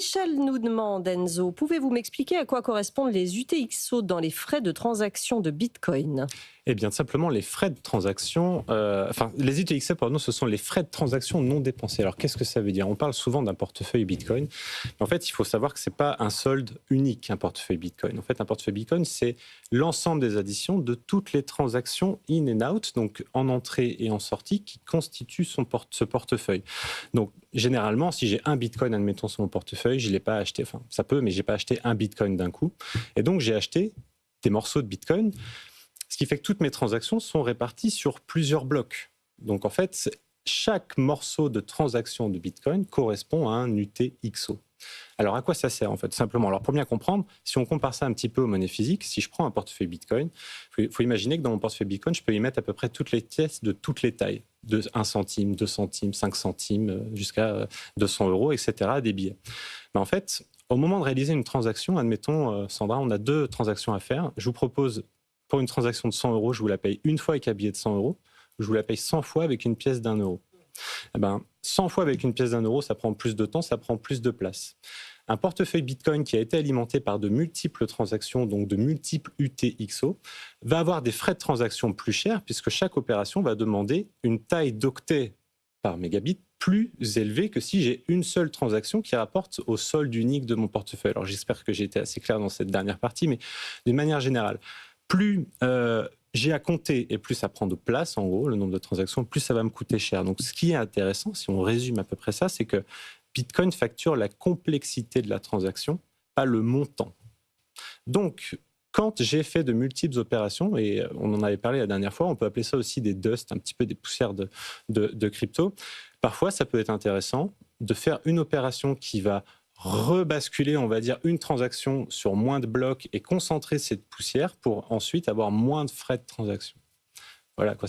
Michel nous demande, Enzo, pouvez-vous m'expliquer à quoi correspondent les UTXO dans les frais de transaction de Bitcoin? Eh bien, simplement, les frais de transaction, les UTXO, pardon, ce sont les frais de transaction non dépensés. Alors, qu'est-ce que ça veut dire? On parle souvent d'un portefeuille Bitcoin. Mais en fait, il faut savoir que ce n'est pas un solde unique, un portefeuille Bitcoin. En fait, un portefeuille Bitcoin, c'est l'ensemble des additions de toutes les transactions in and out, donc en entrée et en sortie, qui constituent ce portefeuille. Donc, généralement, si j'ai un Bitcoin, admettons, sur mon portefeuille, je ne l'ai pas acheté, enfin, ça peut, mais je n'ai pas acheté un Bitcoin d'un coup. Et donc, j'ai acheté des morceaux de Bitcoin, ce qui fait que toutes mes transactions sont réparties sur plusieurs blocs. Donc en fait, chaque morceau de transaction de Bitcoin correspond à un UTXO. Alors à quoi ça sert en fait? Simplement, alors pour bien comprendre, si on compare ça un petit peu aux monnaies physiques, si je prends un portefeuille Bitcoin, il faut imaginer que dans mon portefeuille Bitcoin, je peux y mettre à peu près toutes les pièces de toutes les tailles, de 1 centime, 2 centimes, 5 centimes, jusqu'à 200 euros, etc., des billets. Mais en fait, au moment de réaliser une transaction, admettons, Sandra, on a 2 transactions à faire. Je vous propose, pour une transaction de 100 euros, je vous la paye une fois avec un billet de 100 euros. Je vous la paye 100 fois avec une pièce d'1 euro. Eh ben, 100 fois avec une pièce d'1 euro, ça prend plus de temps, ça prend plus de place. Un portefeuille Bitcoin qui a été alimenté par de multiples transactions, donc de multiples UTXO, va avoir des frais de transaction plus chers puisque chaque opération va demander une taille d'octets par mégabit plus élevée que si j'ai une seule transaction qui rapporte au solde unique de mon portefeuille. Alors j'espère que j'ai été assez clair dans cette dernière partie, mais d'une manière générale, plus j'ai à compter et plus ça prend de place, en gros, le nombre de transactions, plus ça va me coûter cher. Donc ce qui est intéressant, si on résume à peu près ça, c'est que Bitcoin facture la complexité de la transaction, pas le montant. Donc, quand j'ai fait de multiples opérations, et on en avait parlé la dernière fois, on peut appeler ça aussi des dust, un petit peu des poussières de crypto, parfois ça peut être intéressant de faire une opération qui va rebasculer, on va dire, une transaction sur moins de blocs et concentrer cette poussière pour ensuite avoir moins de frais de transaction. Voilà à quoi ça